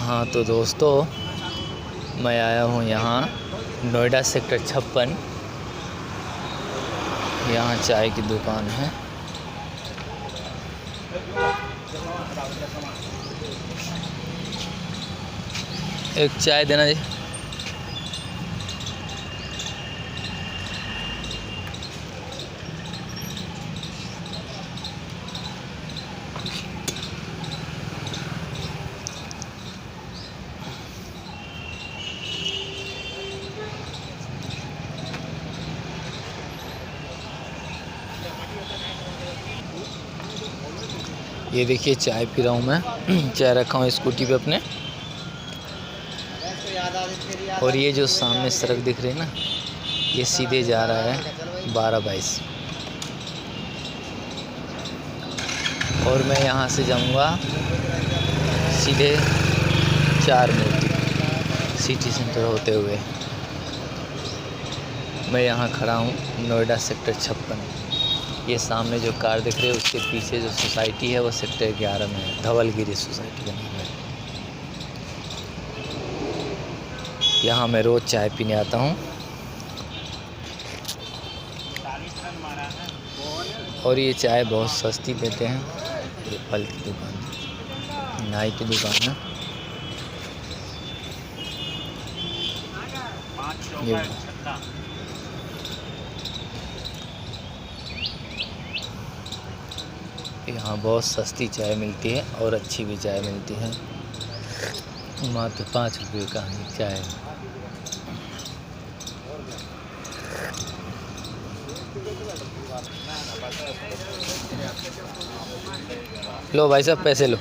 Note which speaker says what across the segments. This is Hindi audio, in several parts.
Speaker 1: हाँ तो दोस्तों, मैं आया हूँ यहाँ नोएडा सेक्टर 56। यहाँ चाय की दुकान है। एक चाय देना जी। ये देखिए चाय पी रहा हूँ मैं। चाय रखा हूँ स्कूटी पे अपने। और ये जो सामने सड़क दिख रही है ना, ये सीधे जा रहा है 12/22। और मैं यहाँ से जाऊँगा सीधे 4 मूर्ति सिटी सेंटर होते हुए। मैं यहाँ खड़ा हूँ नोएडा सेक्टर 56। ये सामने जो कार दिख रही है उसके पीछे जो सोसाइटी है वो सेक्टर 11 में है। धवलगिरी सोसाइटी का नाम है। यहाँ मैं रोज़ चाय पीने आता हूँ। और ये चाय बहुत सस्ती देते हैं। ये फल की दुकान, नाई की दुकान है। यहाँ बहुत सस्ती चाय मिलती है और अच्छी भी चाय मिलती है। मात्र 5 रुपये का चाय। लो भाई साहब, पैसे लो।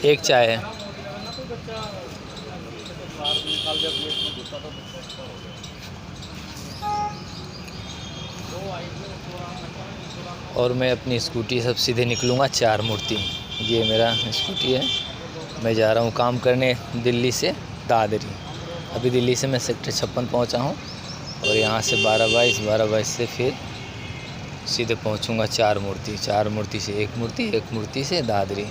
Speaker 1: एक चाय है। और मैं अपनी स्कूटी से सीधे निकलूँगा 4 मूर्ति। ये मेरा स्कूटी है। मैं जा रहा हूँ काम करने दिल्ली से दादरी। अभी दिल्ली से मैं सेक्टर 56 पहुँचा हूँ। और यहाँ से 12/22 से फिर सीधे पहुँचूँगा 4 मूर्ति। 4 मूर्ति से 1 मूर्ति, 1 मूर्ति से दादरी।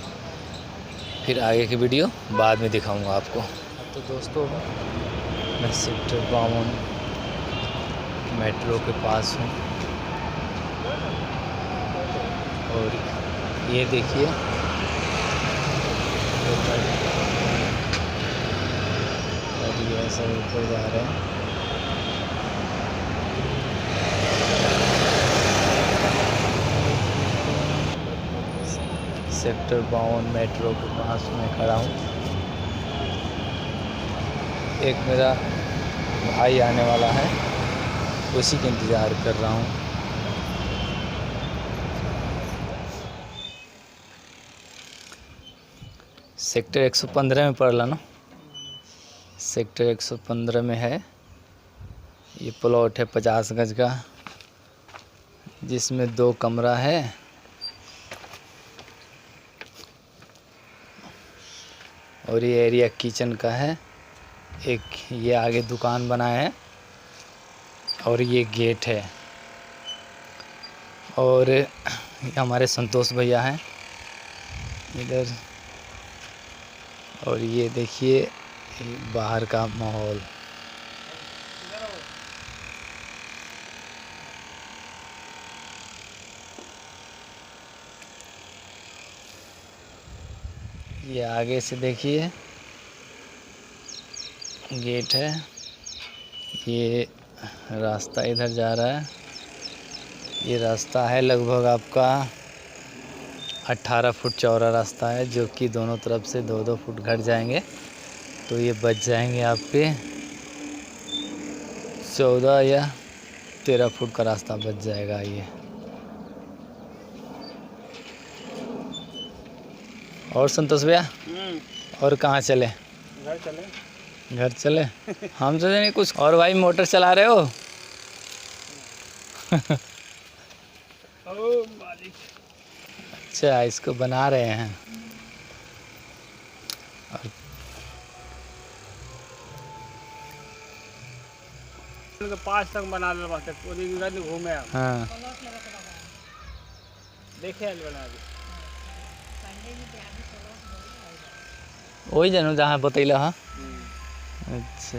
Speaker 1: फिर आगे की वीडियो बाद में दिखाऊँगा आपको। तो दोस्तों, मैं सेक्टर 52 मेट्रो के पास हूँ। और ये देखिए ऐसा ऊपर जा रहे हैं। सेक्टर 52 मेट्रो के पास मैं खड़ा हूँ। एक मेरा भाई आने वाला है, उसी का इंतज़ार कर रहा हूँ। सेक्टर 115 में पड़ रहा ना। सेक्टर 115 में है। ये प्लॉट है 50 गज का, जिसमें 2 कमरा है। और ये एरिया किचन का है। एक ये आगे दुकान बना है और ये गेट है। और हमारे संतोष भैया हैं इधर। और ये देखिए बाहर का माहौल। ये आगे से देखिए गेट है। ये रास्ता इधर जा रहा है। ये रास्ता है लगभग आपका 18 फुट चौड़ा रास्ता है, जो कि दोनों तरफ से 2-2 फुट घट जाएंगे तो ये बच जाएंगे आपके 14 या 13 फुट का रास्ता बच जाएगा ये। और संतोष भैया, और कहाँ चले?
Speaker 2: घर चले।
Speaker 1: घर चले। हम सोचे नहीं कुछ और। भाई मोटर चला रहे हो?
Speaker 2: ओ मालिक।
Speaker 1: अच्छा, इसको बना रहे हैं।
Speaker 2: तो 5 तक बना ले बात पूरी जगह घूमे।
Speaker 1: हाँ
Speaker 2: देखे बना
Speaker 1: वही जानू जहाँ बतैला हाँ। अच्छा